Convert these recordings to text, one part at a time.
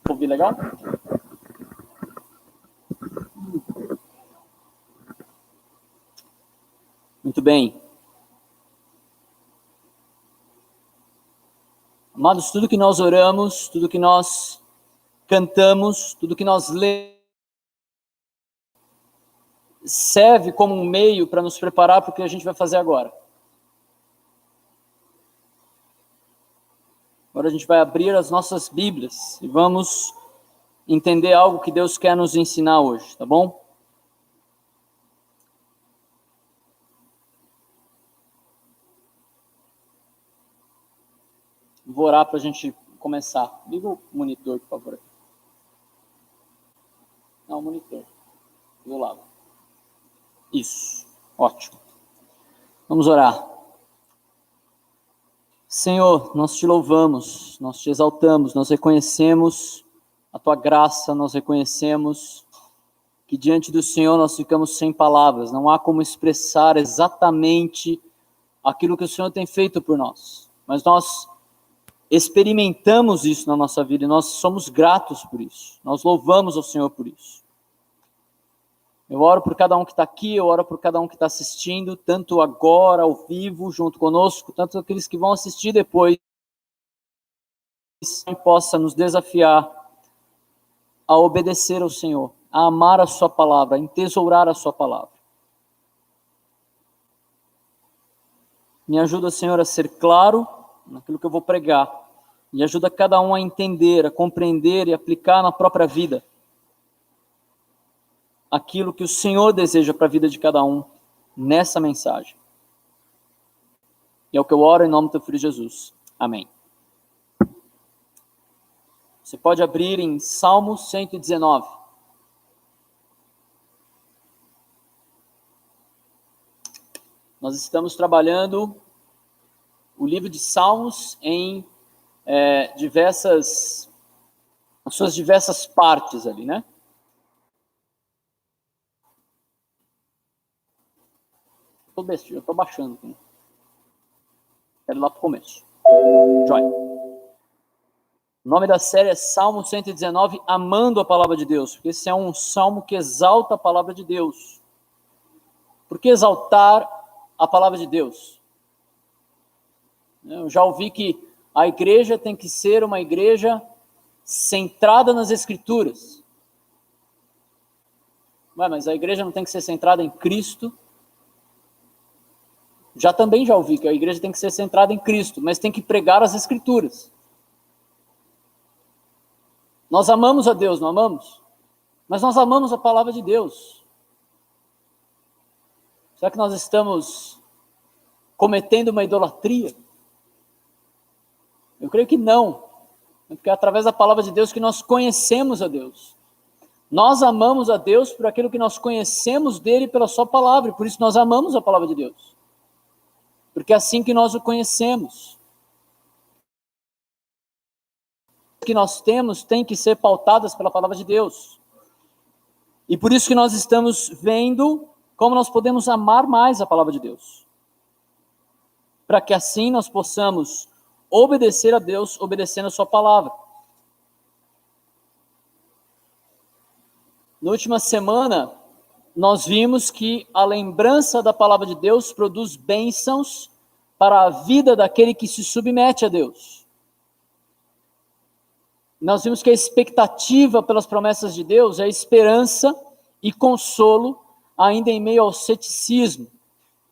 Ouvir legal? Muito bem. Amados, tudo que nós oramos, tudo que nós cantamos, tudo que nós lemos, serve como um meio para nos preparar para o que a gente vai fazer agora. Agora a gente vai abrir as nossas Bíblias e vamos entender algo que Deus quer nos ensinar hoje, tá bom? Vou orar para a gente começar. Liga o monitor, por favor. Não, o monitor. Do lado. Isso. Ótimo. Vamos orar. Senhor, nós te louvamos, nós te exaltamos, nós reconhecemos a tua graça, nós reconhecemos que diante do Senhor nós ficamos sem palavras, não há como expressar exatamente aquilo que o Senhor tem feito por nós, mas nós experimentamos isso na nossa vida e nós somos gratos por isso, nós louvamos ao Senhor por isso. Eu oro por cada um que está aqui, eu oro por cada um que está assistindo, tanto agora, ao vivo, junto conosco, tanto aqueles que vão assistir depois, que possa nos desafiar a obedecer ao Senhor, a amar a sua palavra, a entesourar a sua palavra. Me ajuda, Senhor, a ser claro naquilo que eu vou pregar, e ajuda cada um a entender, a compreender e aplicar na própria vida aquilo que o Senhor deseja para a vida de cada um nessa mensagem. E é o que eu oro em nome do teu filho Jesus. Amém. Você pode abrir em Salmo 119. Nós estamos trabalhando o livro de Salmos em as suas diversas partes ali, né? Eu estou baixando aqui. Quero ir lá para o começo. Joia. O nome da série é Salmo 119, Amando a Palavra de Deus, porque esse é um salmo que exalta a Palavra de Deus. Por que exaltar a Palavra de Deus? Eu já ouvi que a igreja tem que ser uma igreja centrada nas Escrituras. Ué, mas a igreja não tem que ser centrada em Cristo? Também já ouvi que a igreja tem que ser centrada em Cristo, mas tem que pregar as Escrituras. Nós amamos a Deus, não amamos? Mas nós amamos a palavra de Deus. Será que nós estamos cometendo uma idolatria? Eu creio que não. Porque é através da palavra de Deus que nós conhecemos a Deus. Nós amamos a Deus por aquilo que nós conhecemos dele pela sua palavra, e por isso nós amamos a palavra de Deus. Porque é assim que nós o conhecemos. O que nós temos tem que ser pautadas pela palavra de Deus. E por isso que nós estamos vendo como nós podemos amar mais a palavra de Deus. Para que assim nós possamos obedecer a Deus, obedecendo a sua palavra. Na última semana, nós vimos que a lembrança da palavra de Deus produz bênçãos para a vida daquele que se submete a Deus. Nós vimos que a expectativa pelas promessas de Deus é esperança e consolo, ainda em meio ao ceticismo.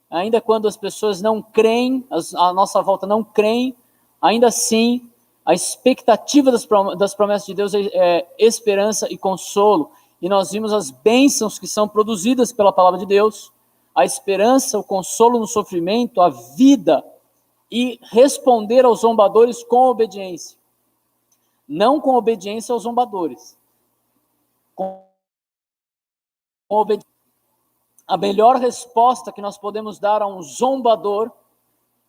Ainda quando as pessoas não creem, à nossa volta não creem, ainda assim, a expectativa das promessas de Deus é esperança e consolo. E nós vimos as bênçãos que são produzidas pela palavra de Deus, a esperança, o consolo no sofrimento, a vida, e responder aos zombadores com obediência. Não com obediência aos zombadores. Com obediência. A melhor resposta que nós podemos dar a um zombador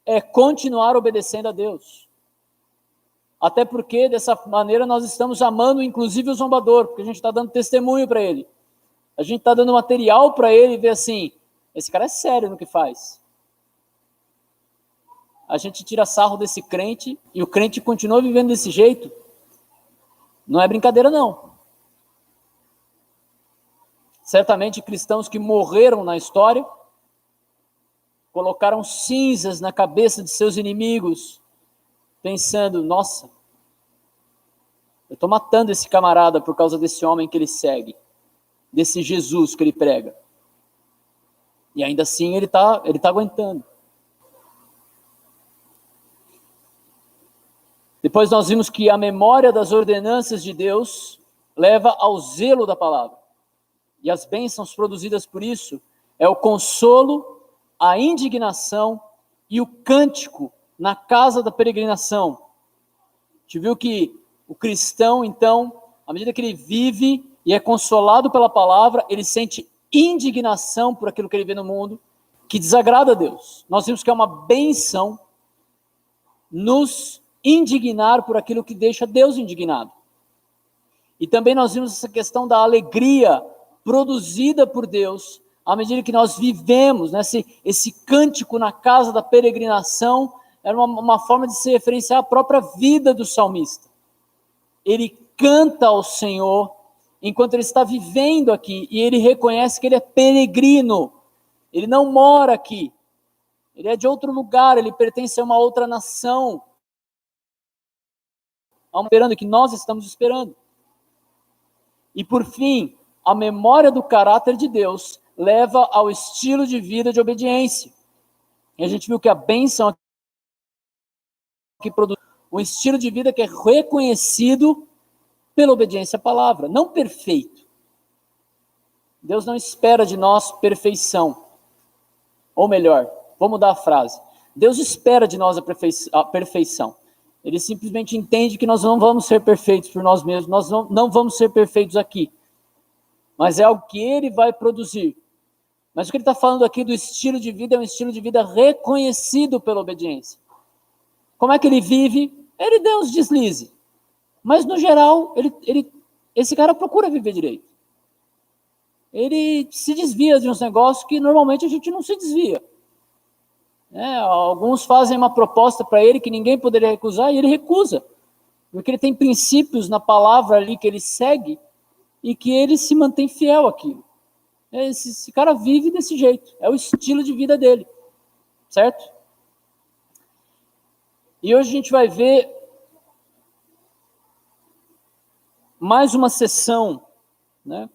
é continuar obedecendo a Deus. Até porque, dessa maneira, nós estamos amando, inclusive, o zombador, porque a gente está dando testemunho para ele. A gente está dando material para ele ver assim, esse cara é sério no que faz. A gente tira sarro desse crente, e o crente continua vivendo desse jeito. Não é brincadeira, não. Certamente cristãos que morreram na história, colocaram cinzas na cabeça de seus inimigos, pensando, nossa, eu estou matando esse camarada por causa desse homem que ele segue, desse Jesus que ele prega. E ainda assim ele tá aguentando. Depois nós vimos que a memória das ordenanças de Deus leva ao zelo da palavra. E as bênçãos produzidas por isso é o consolo, a indignação e o cântico na casa da peregrinação. A gente viu que o cristão, então, à medida que ele vive e é consolado pela palavra, ele sente indignação por aquilo que ele vê no mundo, que desagrada a Deus. Nós vimos que é uma bênção nos indignar por aquilo que deixa Deus indignado. E também nós vimos essa questão da alegria produzida por Deus, à medida que nós vivemos, né, esse cântico na casa da peregrinação, era uma forma de se referenciar à própria vida do salmista. Ele canta ao Senhor enquanto ele está vivendo aqui, e ele reconhece que ele é peregrino, ele não mora aqui, ele é de outro lugar, ele pertence a uma outra nação, esperando que nós estamos esperando. E por fim, a memória do caráter de Deus leva ao estilo de vida de obediência. E a gente viu que a bênção que produz um estilo de vida que é reconhecido pela obediência à palavra, não perfeito. Deus não espera de nós perfeição. Ou melhor, vou mudar a frase. Deus espera de nós a perfeição. Ele simplesmente entende que nós não vamos ser perfeitos por nós mesmos, nós não vamos ser perfeitos aqui. Mas é algo que ele vai produzir. Mas o que ele está falando aqui do estilo de vida é um estilo de vida reconhecido pela obediência. Como é que ele vive? Ele deu uns deslizes. Mas no geral, esse cara procura viver direito. Ele se desvia de uns negócios que normalmente a gente não se desvia. Alguns fazem uma proposta para ele que ninguém poderia recusar e ele recusa. Porque ele tem princípios na palavra ali que ele segue e que ele se mantém fiel àquilo. Esse cara vive desse jeito, é o estilo de vida dele, certo? E hoje a gente vai ver mais uma sessão, né?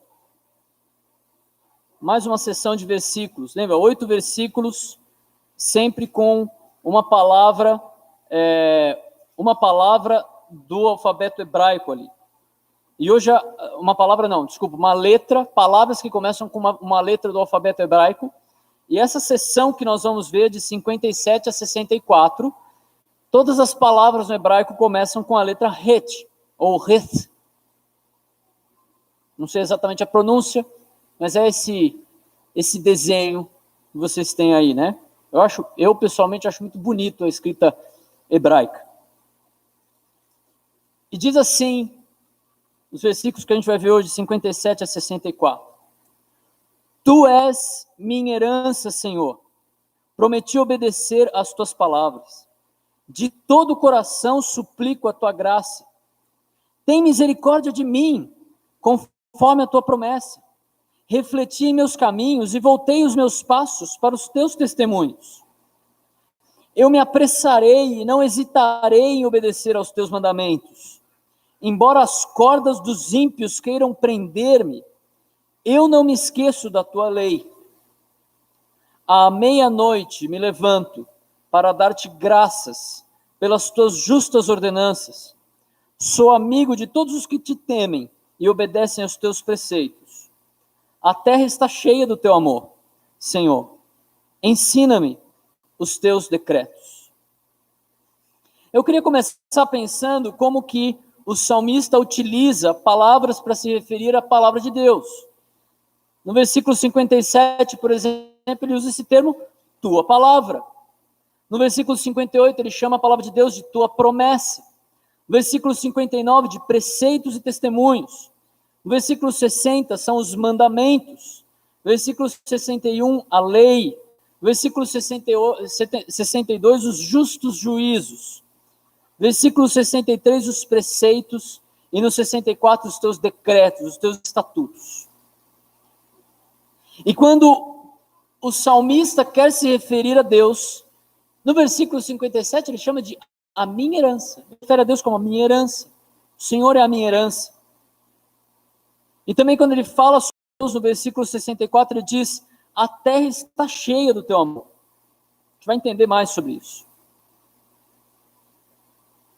Mais uma sessão de versículos, lembra? 8 versículos, sempre com uma palavra do alfabeto hebraico ali. E hoje, uma letra, palavras que começam com uma letra do alfabeto hebraico. E essa sessão que nós vamos ver, de 57 a 64, todas as palavras no hebraico começam com a letra Het, ou Het. Não sei exatamente a pronúncia, mas é esse desenho que vocês têm aí, né? Eu pessoalmente acho muito bonito a escrita hebraica. E diz assim, os versículos que a gente vai ver hoje, 57 a 64. Tu és minha herança, Senhor. Prometi obedecer às tuas palavras. De todo o coração suplico a tua graça. Tem misericórdia de mim, conforme a tua promessa. Refleti em meus caminhos e voltei os meus passos para os teus testemunhos. Eu me apressarei e não hesitarei em obedecer aos teus mandamentos. Embora as cordas dos ímpios queiram prender-me, eu não me esqueço da tua lei. À meia-noite me levanto para dar-te graças pelas tuas justas ordenanças. Sou amigo de todos os que te temem e obedecem aos teus preceitos. A terra está cheia do teu amor, Senhor. Ensina-me os teus decretos. Eu queria começar pensando como que o salmista utiliza palavras para se referir à palavra de Deus. No versículo 57, por exemplo, ele usa esse termo, tua palavra. No versículo 58, ele chama a palavra de Deus de tua promessa. No versículo 59, de preceitos e testemunhos. No versículo 60, são os mandamentos. No versículo 61, a lei. No versículo 62, os justos juízos. Versículo 63, os preceitos. e no 64 os teus decretos, os teus estatutos. E quando o salmista quer se referir a Deus, no versículo 57 ele chama de a minha herança. Ele refere a Deus como a minha herança. O Senhor é a minha herança. E também quando ele fala sobre Deus, no versículo 64, ele diz, a terra está cheia do teu amor. A gente vai entender mais sobre isso.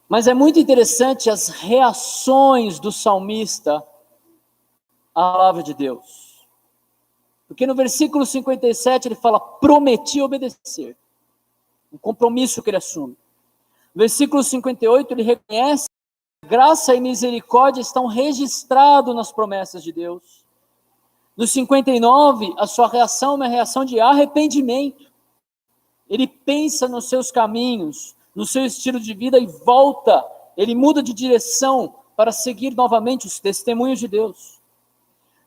Mas é muito interessante as reações do salmista à palavra de Deus. Porque no versículo 57 ele fala, prometi obedecer. Um compromisso que ele assume. No versículo 58 ele reconhece que graça e misericórdia estão registrados nas promessas de Deus. No 59, a sua reação é uma reação de arrependimento. Ele pensa nos seus caminhos, no seu estilo de vida e volta, ele muda de direção para seguir novamente os testemunhos de Deus.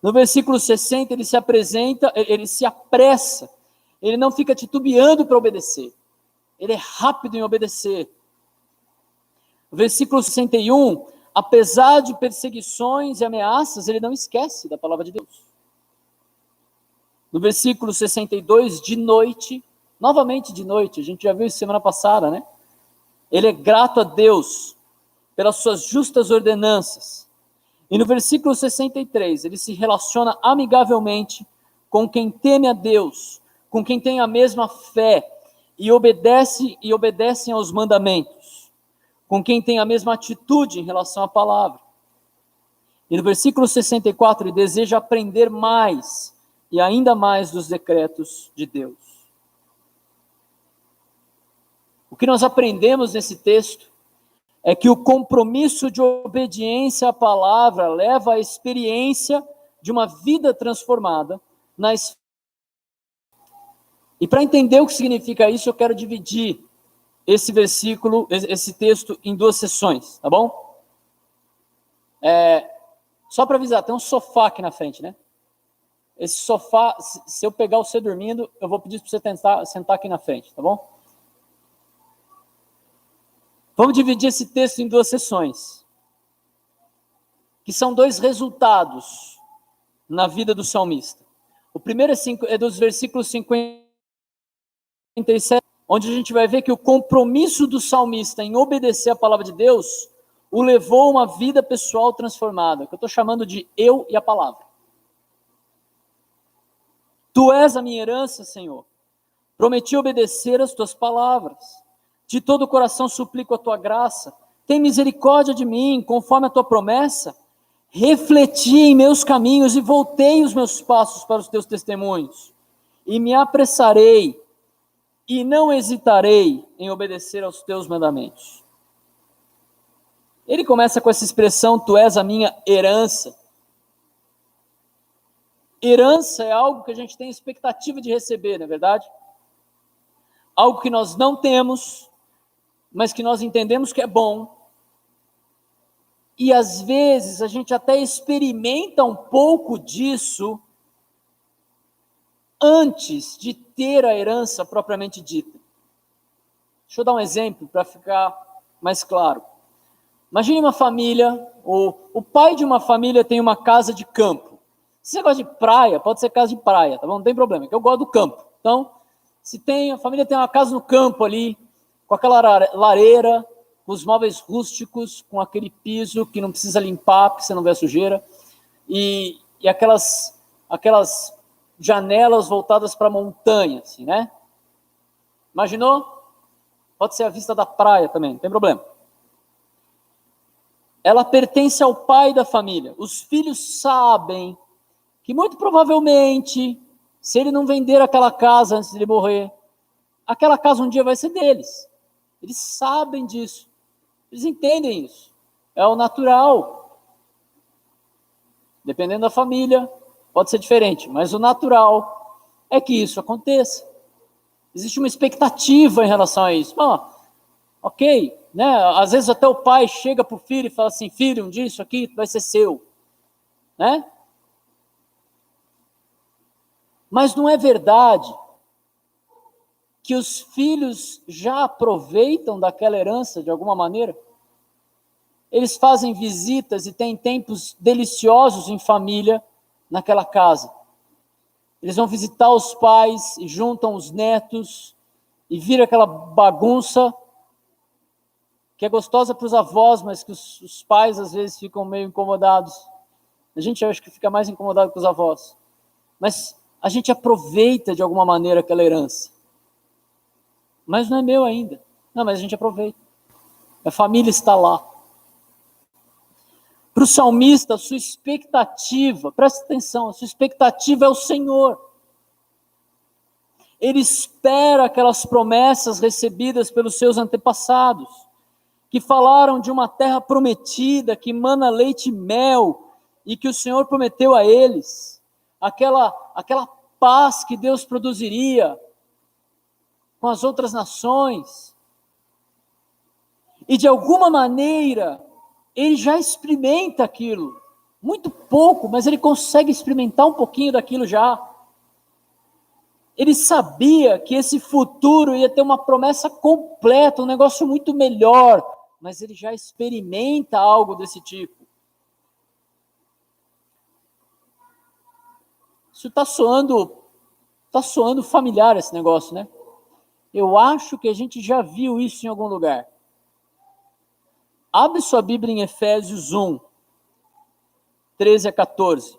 No versículo 60, ele se apresenta, ele se apressa, ele não fica titubeando para obedecer, ele é rápido em obedecer. No versículo 61, apesar de perseguições e ameaças, ele não esquece da palavra de Deus. No versículo 62, de noite, novamente de noite, a gente já viu isso semana passada, né? Ele é grato a Deus pelas suas justas ordenanças. E no versículo 63, ele se relaciona amigavelmente com quem teme a Deus, com quem tem a mesma fé e obedecem aos mandamentos, com quem tem a mesma atitude em relação à palavra. E no versículo 64, ele deseja aprender mais e ainda mais dos decretos de Deus. O que nós aprendemos nesse texto é que o compromisso de obediência à palavra leva à experiência de uma vida transformada na esfera. E para entender o que significa isso, eu quero dividir esse versículo, esse texto em duas sessões, tá bom? Só para avisar, tem um sofá aqui na frente, né? Esse sofá, se eu pegar você dormindo, eu vou pedir para você tentar sentar aqui na frente, tá bom? Vamos dividir esse texto em duas sessões, que são dois resultados na vida do salmista. O primeiro é dos versículos 57, onde a gente vai ver que o compromisso do salmista em obedecer a palavra de Deus o levou a uma vida pessoal transformada, que eu estou chamando de eu e a palavra. Tu és a minha herança, Senhor. Prometi obedecer as tuas palavras. De todo o coração suplico a tua graça. Tem misericórdia de mim, conforme a tua promessa. Refleti em meus caminhos e voltei os meus passos para os teus testemunhos. E me apressarei e não hesitarei em obedecer aos teus mandamentos. Ele começa com essa expressão, tu és a minha herança. Herança é algo que a gente tem expectativa de receber, não é verdade? Algo que nós não temos, mas que nós entendemos que é bom. E às vezes a gente até experimenta um pouco disso antes de ter a herança propriamente dita. Deixa eu dar um exemplo para ficar mais claro. Imagine uma família, ou o pai de uma família tem uma casa de campo. Se você gosta de praia, pode ser casa de praia, tá bom? Não tem problema, que eu gosto do campo. Então, a família tem uma casa no campo ali, com aquela lareira, com os móveis rústicos, com aquele piso que não precisa limpar, porque você não vê a sujeira, e aquelas janelas voltadas para a montanha, assim, né? Imaginou? Pode ser a vista da praia também, não tem problema. Ela pertence ao pai da família. Os filhos sabem que muito provavelmente, se ele não vender aquela casa antes de ele morrer, aquela casa um dia vai ser deles. Eles sabem disso. Eles entendem isso. É o natural. Dependendo da família, pode ser diferente, mas o natural é que isso aconteça. Existe uma expectativa em relação a isso. Ok, né? Às vezes até o pai chega para o filho e fala assim, filho, um dia isso aqui vai ser seu. Né? Mas não é verdade que os filhos já aproveitam daquela herança de alguma maneira? eles fazem visitas e têm tempos deliciosos em família naquela casa. Eles vão visitar os pais e juntam os netos e vira aquela bagunça que é gostosa para os avós, mas que os pais às vezes ficam meio incomodados. A gente acha que fica mais incomodado com os avós. Mas a gente aproveita de alguma maneira aquela herança. Mas não é meu ainda. Não, mas a gente aproveita. A família está lá. Para o salmista, a sua expectativa, presta atenção, a sua expectativa é o Senhor. Ele espera aquelas promessas recebidas pelos seus antepassados, que falaram de uma terra prometida, que mana leite e mel, e que o Senhor prometeu a eles. Aquela paz que Deus produziria com as outras nações. E de alguma maneira, ele já experimenta aquilo, muito pouco, mas ele consegue experimentar um pouquinho daquilo já. Ele sabia que esse futuro ia ter uma promessa completa, um negócio muito melhor, mas ele já experimenta algo desse tipo. Isso está soando familiar esse negócio, né? Eu acho que a gente já viu isso em algum lugar. Abre sua Bíblia em Efésios 1, 13 a 14.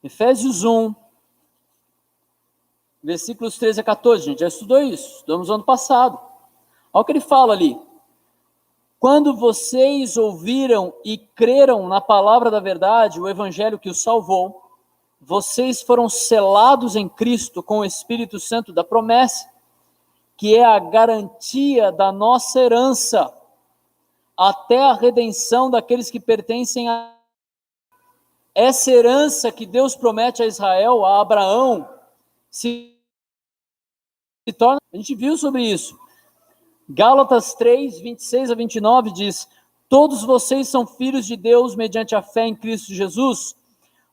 Efésios 1, versículos 13 a 14. A gente já estudou isso, estudamos no ano passado. Olha o que ele fala ali. Quando vocês ouviram e creram na palavra da verdade, o evangelho que os salvou, vocês foram selados em Cristo com o Espírito Santo da promessa, que é a garantia da nossa herança, até a redenção daqueles que pertencem a essa herança que Deus promete a Israel, a Abraão, se torna... A gente viu sobre isso. Gálatas 3, 26 a 29 diz: todos vocês são filhos de Deus mediante a fé em Cristo Jesus,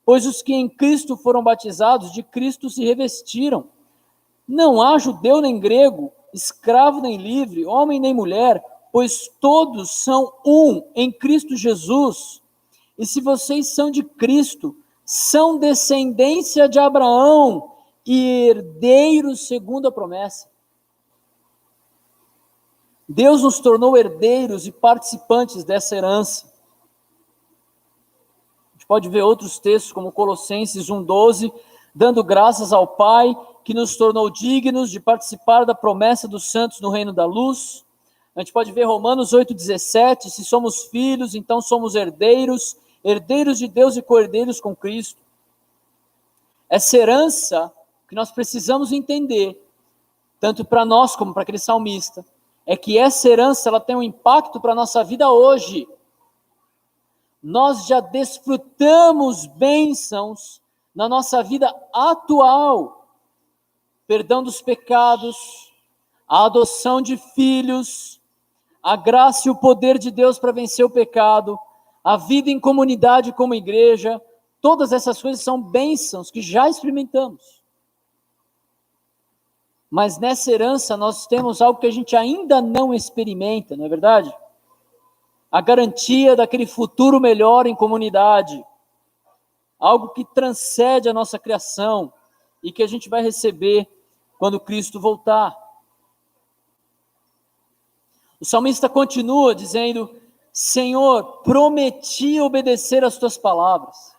pois os que em Cristo foram batizados, de Cristo se revestiram. Não há judeu nem grego, escravo nem livre, homem nem mulher, pois todos são um em Cristo Jesus. E se vocês são de Cristo, são descendência de Abraão e herdeiros segundo a promessa. Deus nos tornou herdeiros e participantes dessa herança. A gente pode ver outros textos, como Colossenses 1,12, dando graças ao Pai, que nos tornou dignos de participar da promessa dos santos no reino da luz. A gente pode ver Romanos 8,17, se somos filhos, então somos herdeiros, herdeiros de Deus e co-herdeiros com Cristo. Essa herança que nós precisamos entender, tanto para nós como para aquele salmista, é que essa herança ela tem um impacto para a nossa vida hoje. Nós já desfrutamos bênçãos na nossa vida atual. Perdão dos pecados, a adoção de filhos, a graça e o poder de Deus para vencer o pecado, a vida em comunidade como igreja, todas essas coisas são bênçãos que já experimentamos. Mas nessa herança nós temos algo que a gente ainda não experimenta, não é verdade? A garantia daquele futuro melhor em comunidade. Algo que transcende a nossa criação e que a gente vai receber quando Cristo voltar. O salmista continua dizendo: Senhor, prometi obedecer às tuas palavras.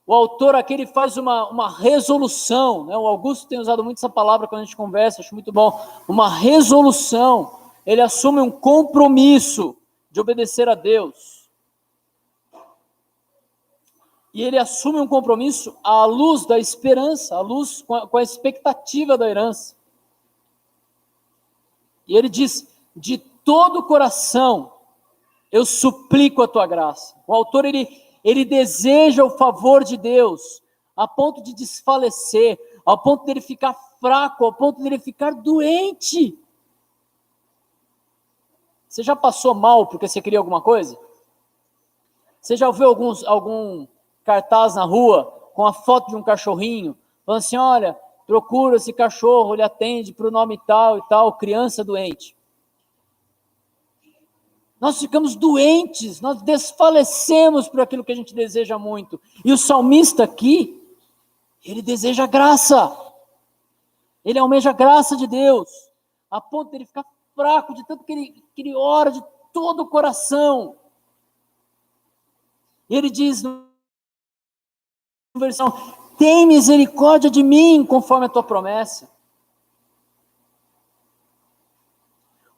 O autor aqui ele faz uma resolução, né? O Augusto tem usado muito essa palavra quando a gente conversa, acho muito bom. Uma resolução, ele assume um compromisso de obedecer a Deus. E ele assume um compromisso à luz da esperança, à luz com a expectativa da herança. E ele diz: de todo o coração eu suplico a tua graça. O autor ele deseja o favor de Deus, a ponto de desfalecer, ao ponto de ele ficar fraco, ao ponto de ele ficar doente. Você já passou mal porque você queria alguma coisa? Você já ouviu algum cartaz na rua com a foto de um cachorrinho, falando assim, olha, procura esse cachorro, ele atende para o nome tal e tal, criança doente. Nós ficamos doentes, nós desfalecemos por aquilo que a gente deseja muito. E o salmista aqui, ele deseja graça. Ele almeja a graça de Deus, a ponto de ele ficar fraco, de tanto que ele ora de todo o coração. E ele diz, na versão, tem misericórdia de mim, conforme a tua promessa.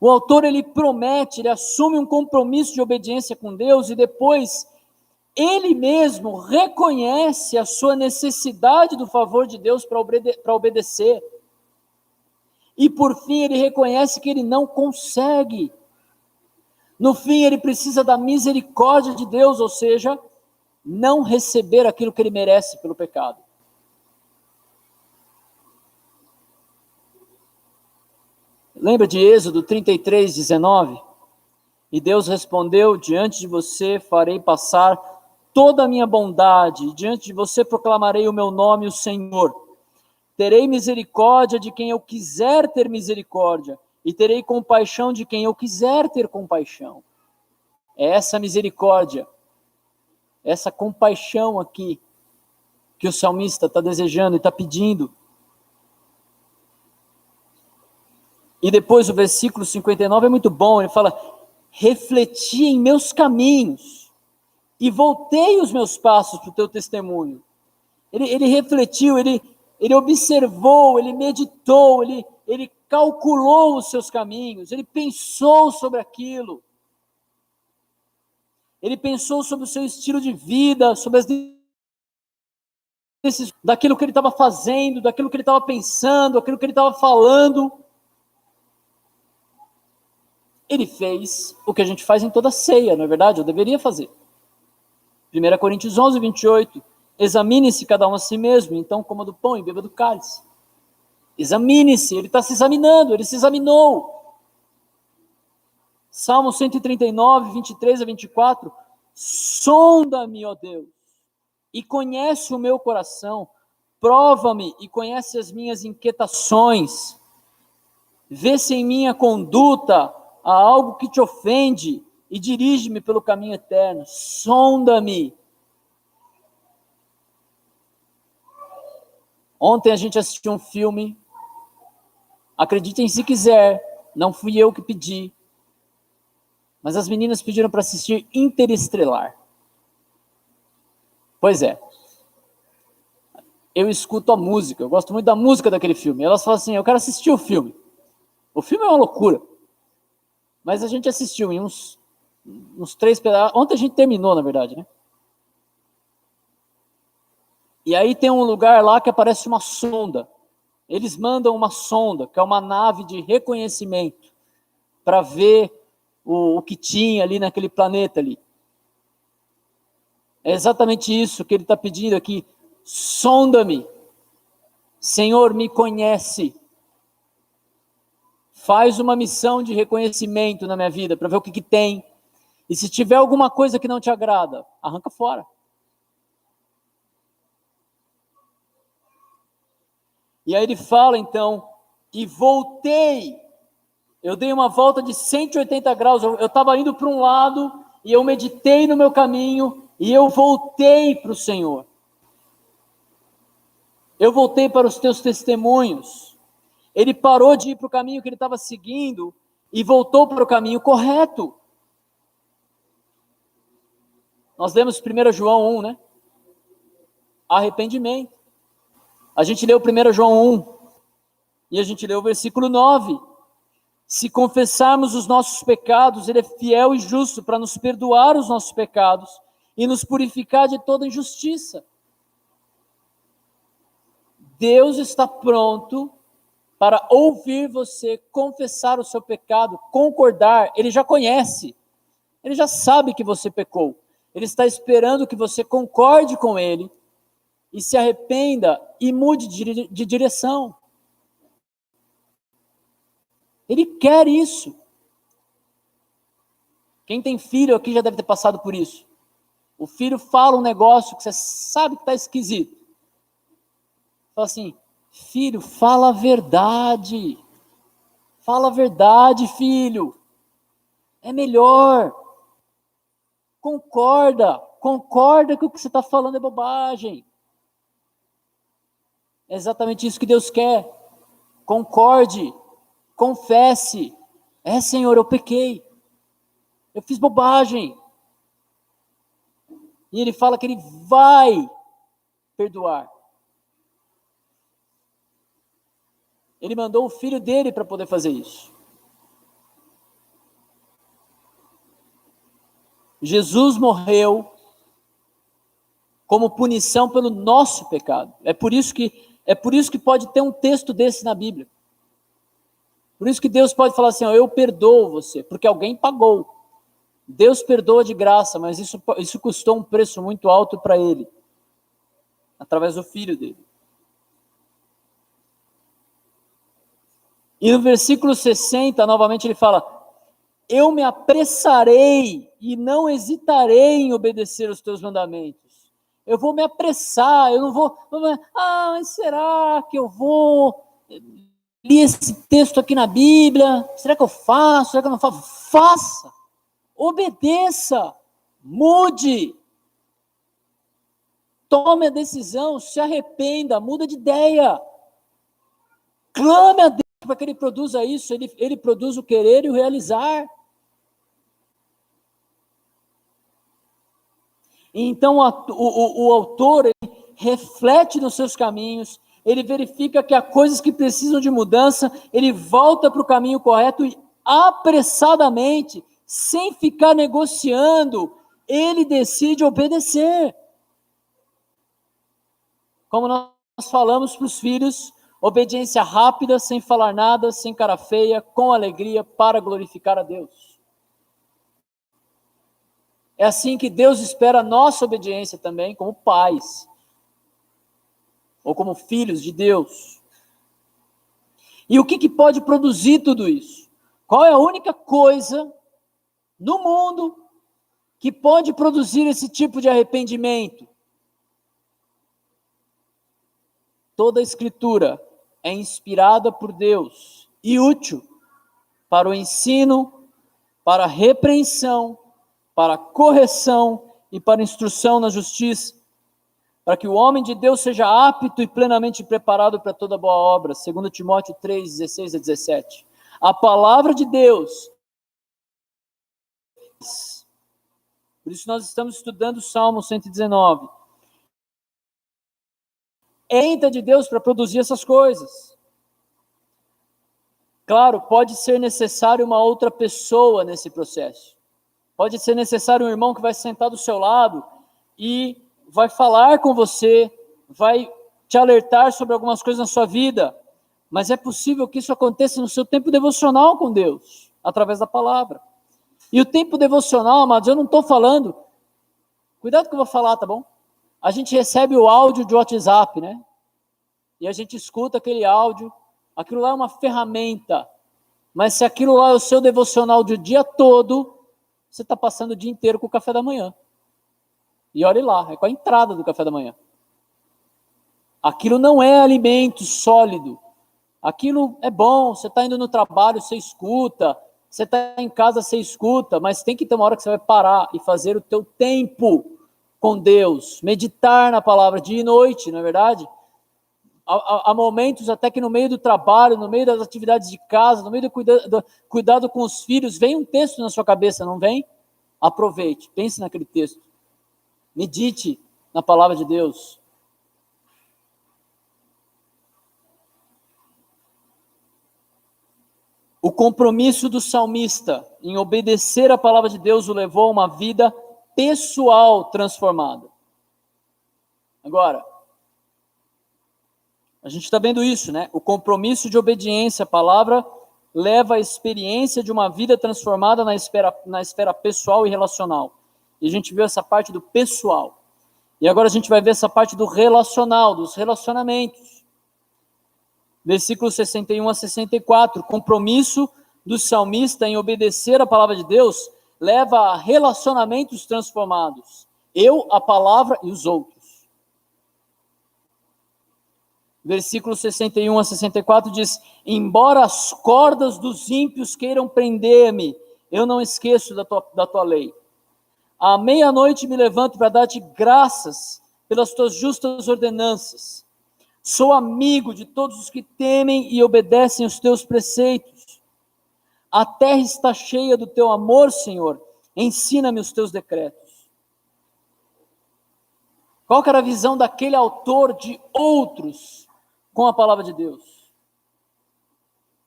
O autor, ele promete, ele assume um compromisso de obediência com Deus, e depois, ele mesmo reconhece a sua necessidade do favor de Deus para obedecer. E por fim, ele reconhece que ele não consegue. No fim, ele precisa da misericórdia de Deus, ou seja, não receber aquilo que ele merece pelo pecado. Lembra de Êxodo 33, 19? E Deus respondeu, diante de você farei passar toda a minha bondade, e diante de você proclamarei o meu nome, o Senhor. Terei misericórdia de quem eu quiser ter misericórdia, e terei compaixão de quem eu quiser ter compaixão. É essa misericórdia, essa compaixão aqui, que o salmista está desejando e está pedindo. E depois o versículo 59 é muito bom, ele fala, refleti em meus caminhos, e voltei os meus passos para o teu testemunho. Ele refletiu, ele observou, ele meditou, ele calculou os seus caminhos, ele pensou sobre aquilo. Ele pensou sobre o seu estilo de vida, sobre daquilo que ele estava fazendo, daquilo que ele estava pensando, daquilo que ele estava falando. Ele fez o que a gente faz em toda ceia, não é verdade? Eu deveria fazer. 1 Coríntios 11, 28. Examine-se cada um a si mesmo, então coma do pão e beba do cálice. Examine-se, ele está se examinando, ele se examinou. Salmo 139, 23 a 24. Sonda-me, ó Deus, e conhece o meu coração, prova-me e conhece as minhas inquietações. Vê se em minha conduta há algo que te ofende e dirige-me pelo caminho eterno. Sonda-me. Ontem a gente assistiu um filme, acreditem se quiser, não fui eu que pedi, mas as meninas pediram para assistir Interestelar. Pois é, eu escuto a música, eu gosto muito da música daquele filme. Elas falam assim, eu quero assistir o filme. O filme é uma loucura, mas a gente assistiu em uns 3 pedaços. Ontem a gente terminou, na verdade, né? E aí tem um lugar lá que aparece uma sonda. Eles mandam uma sonda, que é uma nave de reconhecimento, para ver o que tinha ali naquele planeta ali. É exatamente isso que ele está pedindo aqui. Sonda-me. Senhor, me conhece. Faz uma missão de reconhecimento na minha vida, para ver o que tem. E se tiver alguma coisa que não te agrada, arranca fora. E aí ele fala então, e voltei. Eu dei uma volta de 180 graus, eu estava indo para um lado, e eu meditei no meu caminho, e eu voltei para o Senhor. Eu voltei para os teus testemunhos. Ele parou de ir para o caminho que ele estava seguindo, e voltou para o caminho correto. Nós lemos 1 João 1, né? Arrependimento. A gente leu 1 João 1, e a gente leu o versículo 9. Se confessarmos os nossos pecados, Ele é fiel e justo para nos perdoar os nossos pecados e nos purificar de toda injustiça. Deus está pronto para ouvir você confessar o seu pecado, concordar. Ele já conhece, Ele já sabe que você pecou. Ele está esperando que você concorde com Ele e se arrependa e mude de direção. Ele quer isso. Quem tem filho aqui já deve ter passado por isso. O filho fala um negócio que você sabe que está esquisito. Fala assim, filho, fala a verdade. Fala a verdade, filho. É melhor. Concorda que o que você está falando é bobagem. É exatamente isso que Deus quer. Concorde, confesse. Senhor, eu pequei. Eu fiz bobagem. E ele fala que ele vai perdoar. Ele mandou o filho dele para poder fazer isso. Jesus morreu como punição pelo nosso pecado. É por isso que pode ter um texto desse na Bíblia. Por isso que Deus pode falar assim, eu perdoo você, porque alguém pagou. Deus perdoa de graça, mas isso custou um preço muito alto para ele, através do filho dele. E no versículo 60, novamente ele fala, eu me apressarei e não hesitarei em obedecer os teus mandamentos. Eu vou me apressar, eu não vou mas será que eu vou ler esse texto aqui na Bíblia? Será que eu faço? Será que eu não faço? Faça! Obedeça! Mude! Tome a decisão, se arrependa, muda de ideia. Clame a Deus para que Ele produza isso, Ele produz o querer e o realizar. Então o autor ele reflete nos seus caminhos, ele verifica que há coisas que precisam de mudança, ele volta para o caminho correto e apressadamente, sem ficar negociando, ele decide obedecer. Como nós falamos para os filhos, obediência rápida, sem falar nada, sem cara feia, com alegria, para glorificar a Deus. É assim que Deus espera a nossa obediência também, como pais, ou como filhos de Deus. E o que pode produzir tudo isso? Qual é a única coisa no mundo que pode produzir esse tipo de arrependimento? Toda a Escritura é inspirada por Deus e útil para o ensino, para a repreensão, para a correção e para a instrução na justiça, para que o homem de Deus seja apto e plenamente preparado para toda boa obra, 2 Timóteo 3, 16 a 17. A palavra de Deus, por isso nós estamos estudando o Salmo 119, é de Deus para produzir essas coisas. Claro, pode ser necessário uma outra pessoa nesse processo. Pode ser necessário um irmão que vai sentar do seu lado e vai falar com você, vai te alertar sobre algumas coisas na sua vida, mas é possível que isso aconteça no seu tempo devocional com Deus, através da palavra. E o tempo devocional, amados, eu não estou falando, cuidado que eu vou falar, tá bom? A gente recebe o áudio de WhatsApp, né? E a gente escuta aquele áudio, aquilo lá é uma ferramenta, mas se aquilo lá é o seu devocional do dia todo, você está passando o dia inteiro com o café da manhã. E olhe lá, é com a entrada do café da manhã. Aquilo não é alimento sólido. Aquilo é bom, você está indo no trabalho, você escuta, você está em casa, você escuta, mas tem que ter uma hora que você vai parar e fazer o teu tempo com Deus, meditar na palavra dia e noite, não é verdade? Há momentos até que no meio do trabalho, no meio das atividades de casa, no meio do cuidado com os filhos, vem um texto na sua cabeça, não vem? Aproveite, pense naquele texto. Medite na palavra de Deus. O compromisso do salmista em obedecer a palavra de Deus o levou a uma vida pessoal transformada. Agora, a gente está vendo isso, né? O compromisso de obediência à palavra leva à experiência de uma vida transformada na esfera pessoal e relacional. E a gente viu essa parte do pessoal. E agora a gente vai ver essa parte do relacional, dos relacionamentos. Versículos 61 a 64. O compromisso do salmista em obedecer a palavra de Deus leva a relacionamentos transformados. Eu, a palavra e os outros. Versículo 61 a 64 diz: embora as cordas dos ímpios queiram prender-me, eu não esqueço da tua lei. À meia-noite me levanto para dar-te graças pelas tuas justas ordenanças. Sou amigo de todos os que temem e obedecem os teus preceitos. A terra está cheia do teu amor, Senhor. Ensina-me os teus decretos. Qual que era a visão daquele autor de outros com a palavra de Deus?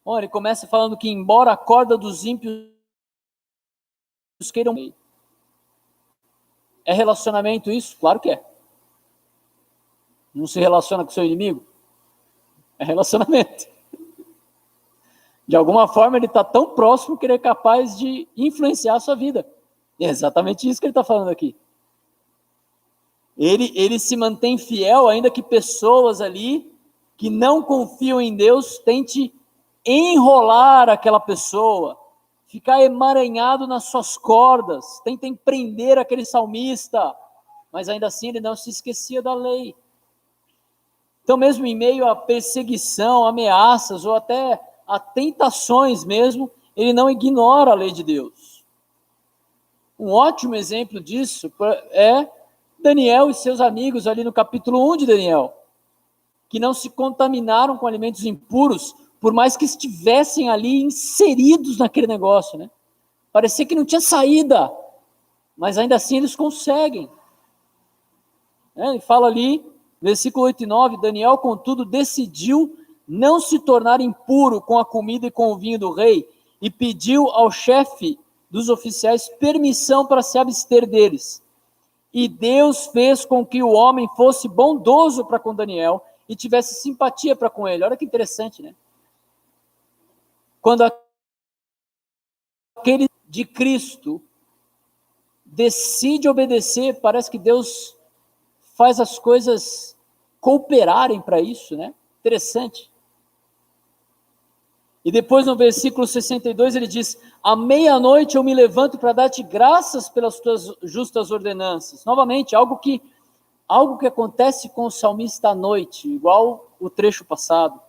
Bom, ele começa falando que embora a corda dos ímpios queiram... É relacionamento isso? Claro que é. Não se relaciona com seu inimigo? É relacionamento. De alguma forma ele está tão próximo que ele é capaz de influenciar a sua vida. É exatamente isso que ele está falando aqui. Ele se mantém fiel, ainda que pessoas ali que não confiam em Deus tente enrolar aquela pessoa, ficar emaranhado nas suas cordas, tentem prender aquele salmista, mas ainda assim ele não se esquecia da lei. Então, mesmo em meio à perseguição, ameaças ou até a tentações mesmo, ele não ignora a lei de Deus. Um ótimo exemplo disso é Daniel e seus amigos ali no capítulo 1 de Daniel, que não se contaminaram com alimentos impuros, por mais que estivessem ali inseridos naquele negócio, né? Parecia que não tinha saída, mas ainda assim eles conseguem. Ele fala ali, versículo 8 e 9, Daniel, contudo, decidiu não se tornar impuro com a comida e com o vinho do rei, e pediu ao chefe dos oficiais permissão para se abster deles. E Deus fez com que o homem fosse bondoso para com Daniel e tivesse simpatia para com ele. Olha que interessante, né? Quando aquele de Cristo decide obedecer, parece que Deus faz as coisas cooperarem para isso, né? Interessante. E depois no versículo 62 ele diz: à meia-noite eu me levanto para dar-te graças pelas tuas justas ordenanças. Novamente, algo que acontece com o salmista à noite, igual o trecho passado.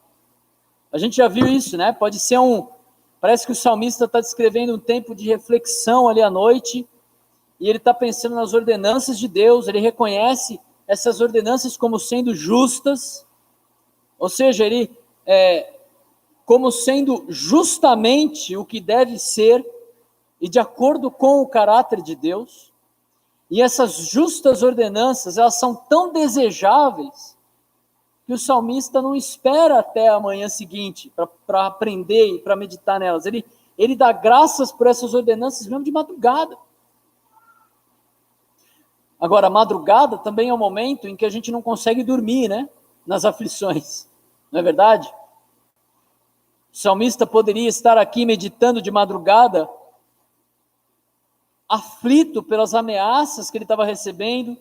A gente já viu isso, né? Pode ser parece que o salmista está descrevendo um tempo de reflexão ali à noite, e ele está pensando nas ordenanças de Deus, ele reconhece essas ordenanças como sendo justas, ou seja, ele como sendo justamente o que deve ser, e de acordo com o caráter de Deus. E essas justas ordenanças, elas são tão desejáveis, que o salmista não espera até a manhã seguinte para aprender e para meditar nelas. Ele dá graças por essas ordenanças mesmo de madrugada. Agora, a madrugada também é um momento em que a gente não consegue dormir, né? Nas aflições, não é verdade? O salmista poderia estar aqui meditando de madrugada, aflito pelas ameaças que ele estava recebendo,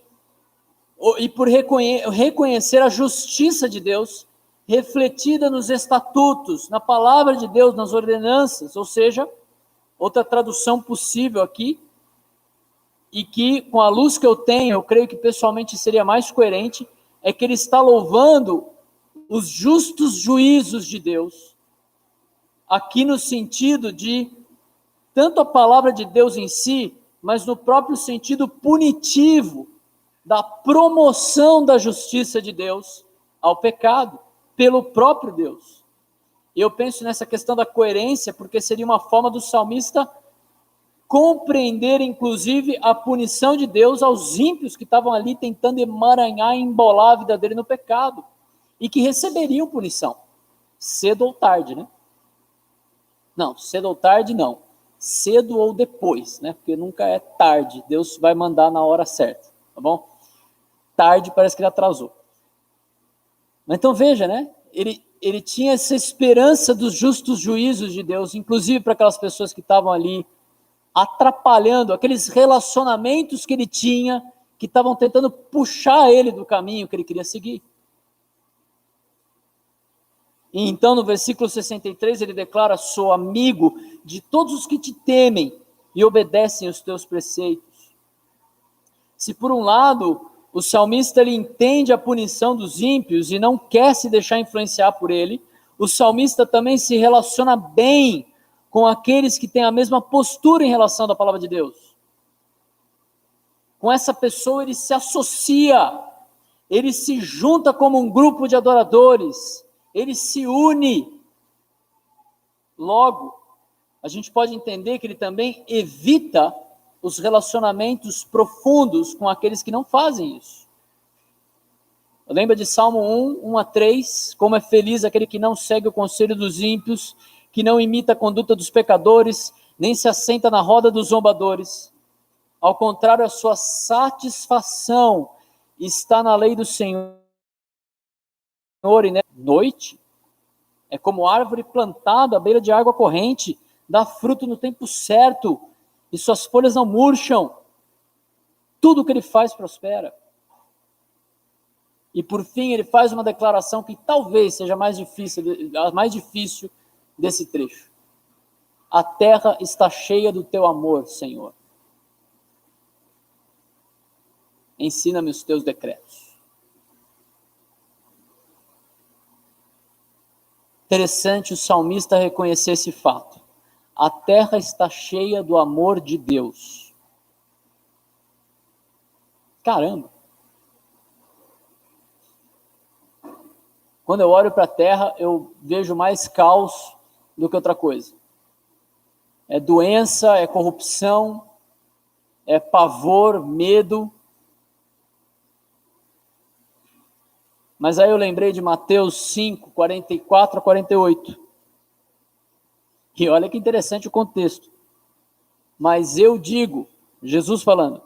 e por reconhecer a justiça de Deus, refletida nos estatutos, na palavra de Deus, nas ordenanças, ou seja, outra tradução possível aqui, e que com a luz que eu tenho, eu creio que pessoalmente seria mais coerente, é que ele está louvando os justos juízos de Deus, aqui no sentido de, tanto a palavra de Deus em si, mas no próprio sentido punitivo, da promoção da justiça de Deus ao pecado, pelo próprio Deus. E eu penso nessa questão da coerência, porque seria uma forma do salmista compreender, inclusive, a punição de Deus aos ímpios que estavam ali tentando emaranhar e embolar a vida dele no pecado, e que receberiam punição, cedo ou tarde, né? Não, cedo ou tarde não, cedo ou depois, né? Porque nunca é tarde, Deus vai mandar na hora certa, tá bom? Tarde parece que ele atrasou. Mas então veja, né? Ele tinha essa esperança dos justos juízos de Deus, inclusive para aquelas pessoas que estavam ali atrapalhando aqueles relacionamentos que ele tinha, que estavam tentando puxar ele do caminho que ele queria seguir. E então no versículo 63 ele declara: sou amigo de todos os que te temem e obedecem os teus preceitos. Se por um lado o salmista ele entende a punição dos ímpios e não quer se deixar influenciar por ele, o salmista também se relaciona bem com aqueles que têm a mesma postura em relação à palavra de Deus. Com essa pessoa ele se associa, ele se junta como um grupo de adoradores, ele se une. Logo, a gente pode entender que ele também evita os relacionamentos profundos com aqueles que não fazem isso. Lembra de Salmo 1, 1-3, como é feliz aquele que não segue o conselho dos ímpios, que não imita a conduta dos pecadores, nem se assenta na roda dos zombadores. Ao contrário, a sua satisfação está na lei do Senhor, e na noite é como árvore plantada à beira de água corrente, dá fruto no tempo certo, e suas folhas não murcham. Tudo que ele faz prospera. E por fim ele faz uma declaração que talvez seja a mais difícil desse trecho. A terra está cheia do teu amor, Senhor. Ensina-me os teus decretos. Interessante o salmista reconhecer esse fato. A terra está cheia do amor de Deus. Caramba! Quando eu olho para a terra, eu vejo mais caos do que outra coisa. É doença, é corrupção, é pavor, medo. Mas aí eu lembrei de Mateus 5, 44-48. E olha que interessante o contexto. Mas eu digo, Jesus falando,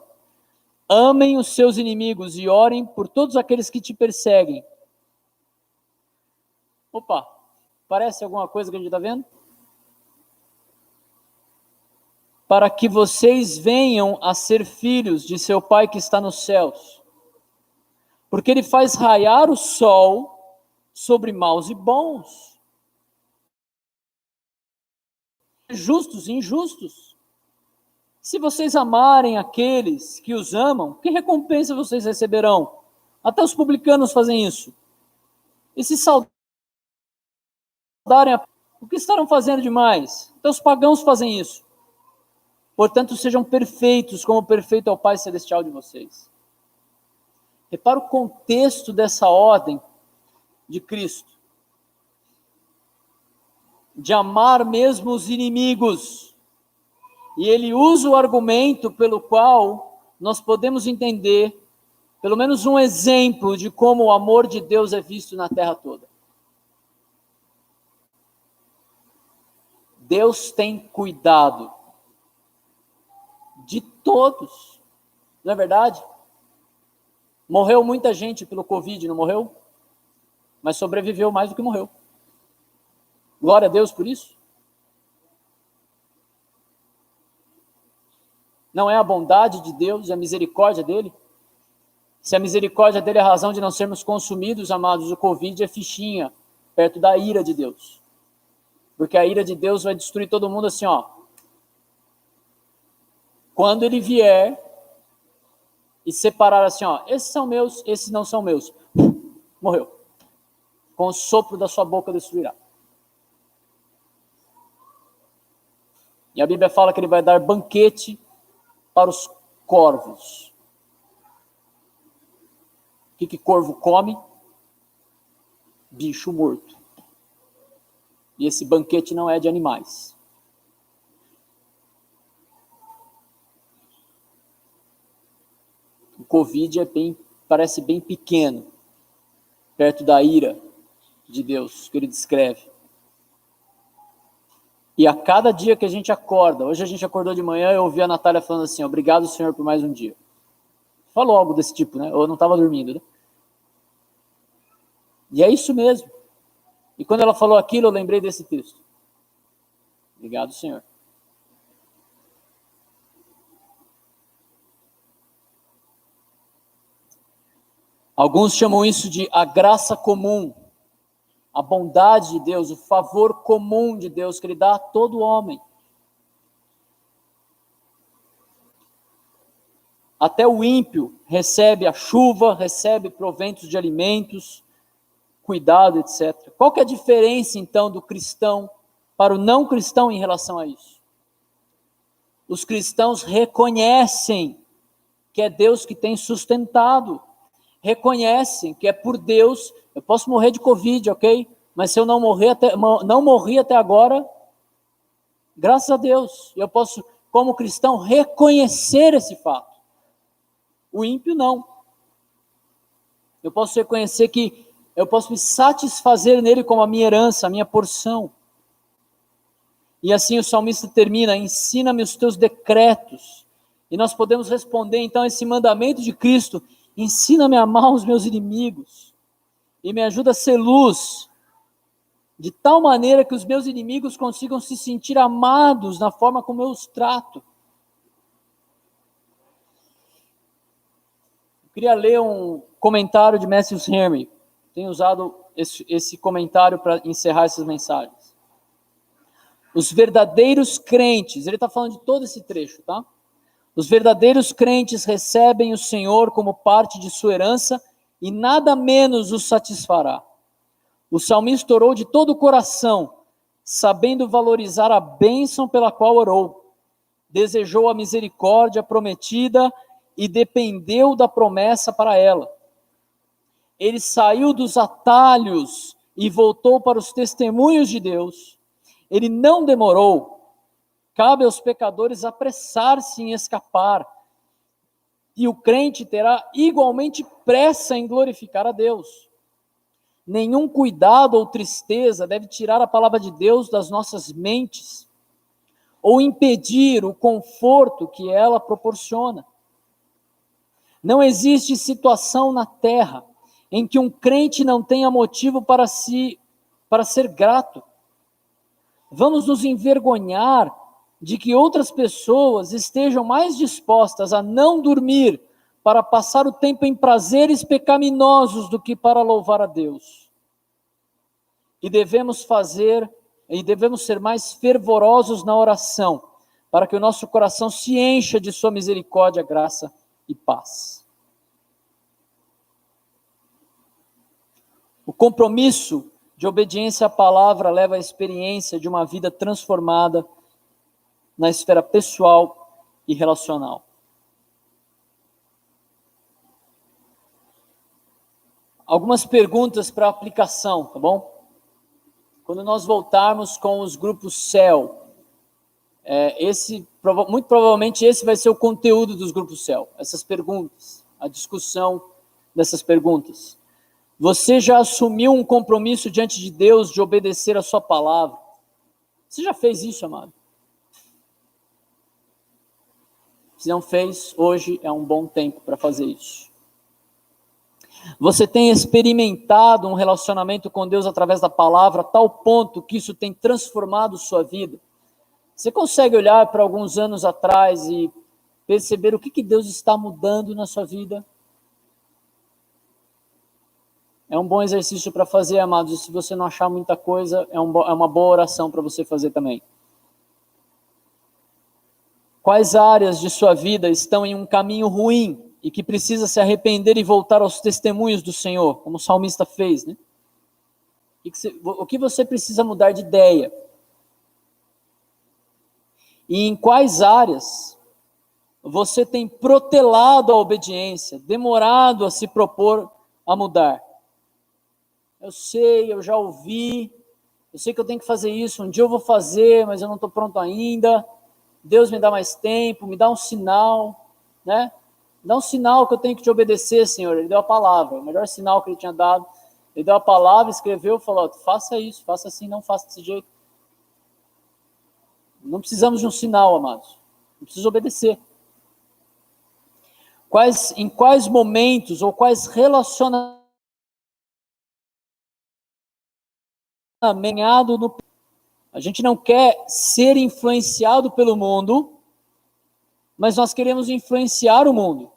amem os seus inimigos e orem por todos aqueles que te perseguem. Opa, parece alguma coisa que a gente está vendo? Para que vocês venham a ser filhos de seu Pai que está nos céus. Porque ele faz raiar o sol sobre maus e bons, justos e injustos. Se vocês amarem aqueles que os amam, que recompensa vocês receberão? Até os publicanos fazem isso. E se saudarem, o que estarão fazendo demais? Até os pagãos fazem isso. Portanto, sejam perfeitos, como perfeito é o Pai Celestial de vocês. Repara o contexto dessa ordem de Cristo. De amar mesmo os inimigos. E ele usa o argumento pelo qual nós podemos entender, pelo menos um exemplo de como o amor de Deus é visto na terra toda. Deus tem cuidado de todos. Não é verdade? Morreu muita gente pelo Covid, não morreu? Mas sobreviveu mais do que morreu. Glória a Deus por isso. Não é a bondade de Deus e a misericórdia dele? Se a misericórdia dele é a razão de não sermos consumidos, amados, o Covid é fichinha, perto da ira de Deus. Porque a ira de Deus vai destruir todo mundo assim, ó. Quando ele vier e separar assim, ó, esses são meus, esses não são meus. Morreu. Com o sopro da sua boca destruirá. E a Bíblia fala que ele vai dar banquete para os corvos. O que corvo come? Bicho morto. E esse banquete não é de animais. O Covid parece bem pequeno, perto da ira de Deus, que ele descreve. E a cada dia que a gente acorda, hoje a gente acordou de manhã e eu ouvi a Natália falando assim, obrigado, Senhor, por mais um dia. Falou algo desse tipo, né? Eu não estava dormindo, né? E é isso mesmo. E quando ela falou aquilo, eu lembrei desse texto. Obrigado, Senhor. Alguns chamam isso de a graça comum, a bondade de Deus, o favor comum de Deus que ele dá a todo homem. Até o ímpio recebe a chuva, recebe proventos de alimentos, cuidado, etc. Qual que é a diferença, então, do cristão para o não cristão em relação a isso? Os cristãos reconhecem que é Deus que tem sustentado, reconhecem que é por Deus. Eu posso morrer de Covid, ok? Mas se eu não morri até agora, graças a Deus, eu posso, como cristão, reconhecer esse fato. O ímpio não. Eu posso reconhecer que eu posso me satisfazer nele como a minha herança, a minha porção. E assim o salmista termina: ensina-me os teus decretos. E nós podemos responder então a esse mandamento de Cristo: ensina-me a amar os meus inimigos. E me ajuda a ser luz, de tal maneira que os meus inimigos consigam se sentir amados na forma como eu os trato. Eu queria ler um comentário de Matthew Henry. Tenho usado esse comentário para encerrar essas mensagens. Os verdadeiros crentes, ele está falando de todo esse trecho, tá? Os verdadeiros crentes recebem o Senhor como parte de sua herança e nada menos os satisfará. O salmista orou de todo o coração, sabendo valorizar a bênção pela qual orou. Desejou a misericórdia prometida e dependeu da promessa para ela. Ele saiu dos atalhos e voltou para os testemunhos de Deus. Ele não demorou. Cabe aos pecadores apressar-se em escapar. E o crente terá igualmente pressa em glorificar a Deus. Nenhum cuidado ou tristeza deve tirar a palavra de Deus das nossas mentes, ou impedir o conforto que ela proporciona. Não existe situação na terra em que um crente não tenha motivo para ser grato. Vamos nos envergonhar de que outras pessoas estejam mais dispostas a não dormir para passar o tempo em prazeres pecaminosos do que para louvar a Deus. E devemos ser mais fervorosos na oração, para que o nosso coração se encha de sua misericórdia, graça e paz. O compromisso de obediência à palavra leva à experiência de uma vida transformada na esfera pessoal e relacional. Algumas perguntas para aplicação, tá bom? Quando nós voltarmos com os grupos CEL, muito provavelmente esse vai ser o conteúdo dos grupos CEL, essas perguntas, a discussão dessas perguntas. Você já assumiu um compromisso diante de Deus de obedecer a sua palavra? Você já fez isso, amado? Se não fez, hoje é um bom tempo para fazer isso. Você tem experimentado um relacionamento com Deus através da palavra a tal ponto que isso tem transformado sua vida? Você consegue olhar para alguns anos atrás e perceber o que Deus está mudando na sua vida? É um bom exercício para fazer, amados, e se você não achar muita coisa, é uma boa oração para você fazer também. Quais áreas de sua vida estão em um caminho ruim e que precisa se arrepender e voltar aos testemunhos do Senhor, como o salmista fez, né? O que você precisa mudar de ideia? E em quais áreas você tem protelado a obediência, demorado a se propor a mudar? Eu sei, eu já ouvi, eu sei que eu tenho que fazer isso, um dia eu vou fazer, mas eu não estou pronto ainda. Deus me dá mais tempo, me dá um sinal, né? Dá um sinal que eu tenho que te obedecer, Senhor. Ele deu a palavra, o melhor sinal que ele tinha dado. Ele deu a palavra, escreveu, falou: faça isso, faça assim, não faça desse jeito. Não precisamos de um sinal, amados. Não precisa obedecer. Em quais momentos ou quais relacionamentos a gente não quer ser influenciado pelo mundo, mas nós queremos influenciar o mundo.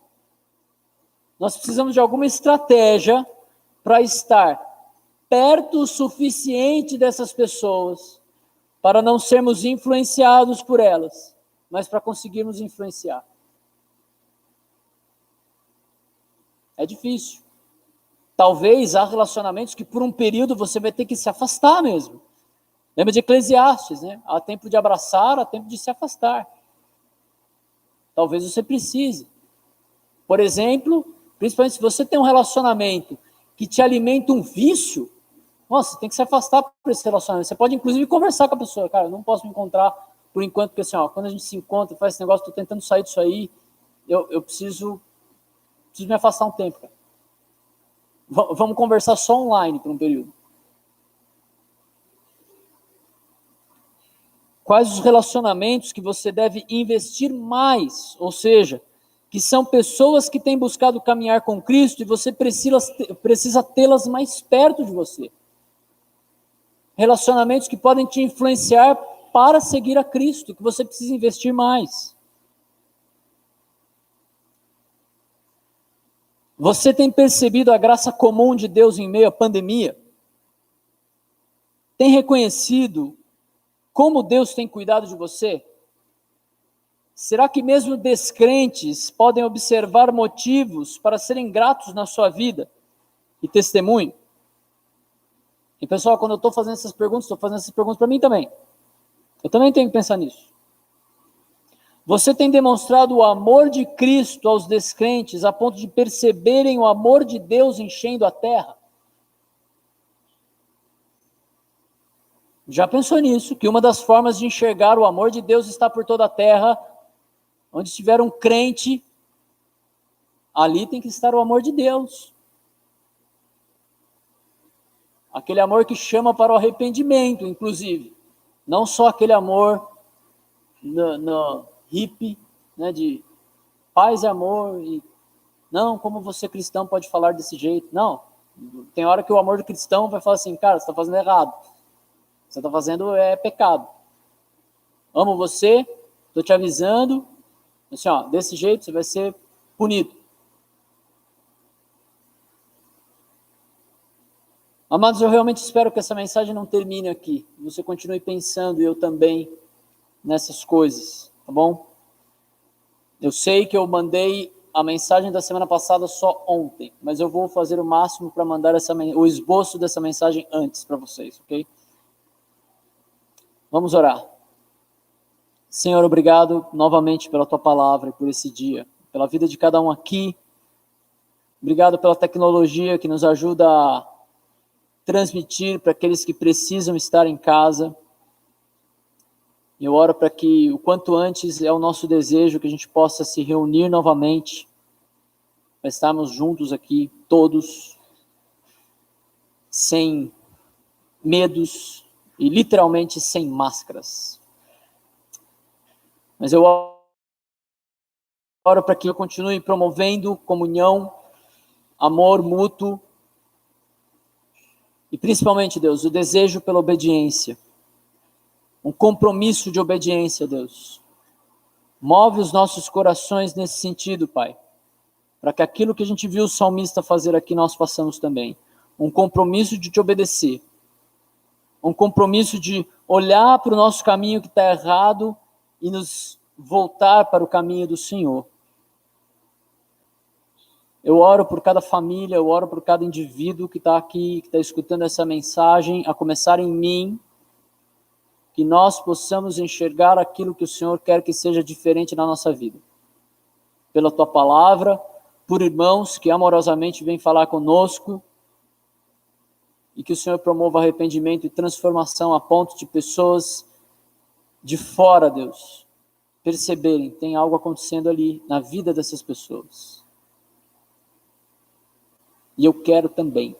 Nós precisamos de alguma estratégia para estar perto o suficiente dessas pessoas para não sermos influenciados por elas, mas para conseguirmos influenciar. É difícil. Talvez há relacionamentos que por um período você vai ter que se afastar mesmo. Lembra de Eclesiastes, né? Há tempo de abraçar, há tempo de se afastar. Talvez você precise. Por exemplo, principalmente se você tem um relacionamento que te alimenta um vício, nossa, você tem que se afastar por esse relacionamento. Você pode, inclusive, conversar com a pessoa. Cara, eu não posso me encontrar por enquanto, porque assim, quando a gente se encontra, faz esse negócio, estou tentando sair disso aí, eu preciso me afastar um tempo, cara. Vamos conversar só online por um período. Quais os relacionamentos que você deve investir mais? Ou seja, que são pessoas que têm buscado caminhar com Cristo e você precisa tê-las mais perto de você. Relacionamentos que podem te influenciar para seguir a Cristo, que você precisa investir mais. Você tem percebido a graça comum de Deus em meio à pandemia? Tem reconhecido como Deus tem cuidado de você? Será que mesmo descrentes podem observar motivos para serem gratos na sua vida e testemunho? E pessoal, quando eu estou fazendo essas perguntas para mim também. Eu também tenho que pensar nisso. Você tem demonstrado o amor de Cristo aos descrentes a ponto de perceberem o amor de Deus enchendo a terra? Já pensou nisso? Que uma das formas de enxergar o amor de Deus está por toda a terra, onde estiver um crente, ali tem que estar o amor de Deus. Aquele amor que chama para o arrependimento, inclusive. Não só aquele amor no hippie, né, de paz e amor, e não, como você cristão pode falar desse jeito. Não, tem hora que o amor do cristão vai falar assim, cara, você está fazendo errado. Você está fazendo pecado. Amo você, estou te avisando, assim, desse jeito você vai ser punido. Amados, eu realmente espero que essa mensagem não termine aqui. Você continue pensando, e eu também, nessas coisas, tá bom? Eu sei que eu mandei a mensagem da semana passada só ontem, mas eu vou fazer o máximo para mandar o esboço dessa mensagem antes para vocês, ok? Vamos orar. Senhor, obrigado novamente pela tua palavra e por esse dia, pela vida de cada um aqui. Obrigado pela tecnologia que nos ajuda a transmitir para aqueles que precisam estar em casa. Eu oro para que o quanto antes é o nosso desejo que a gente possa se reunir novamente, para estarmos juntos aqui, todos, sem medos e literalmente sem máscaras. Mas eu oro para que eu continue promovendo comunhão, amor mútuo e principalmente, Deus, o desejo pela obediência. Um compromisso de obediência, Deus. Move os nossos corações nesse sentido, Pai. Para que aquilo que a gente viu o salmista fazer aqui, nós façamos também. Um compromisso de te obedecer. Um compromisso de olhar para o nosso caminho que está errado e nos voltar para o caminho do Senhor. Eu oro por cada família, eu oro por cada indivíduo que está aqui, que está escutando essa mensagem, a começar em mim, que nós possamos enxergar aquilo que o Senhor quer que seja diferente na nossa vida. Pela tua palavra, por irmãos que amorosamente vêm falar conosco, e que o Senhor promova arrependimento e transformação a ponto de pessoas de fora, Deus, perceberem que tem algo acontecendo ali na vida dessas pessoas. E eu quero também.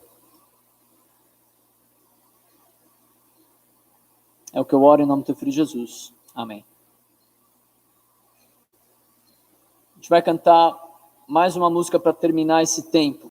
É o que eu oro em nome do teu filho Jesus. Amém. A gente vai cantar mais uma música para terminar esse tempo.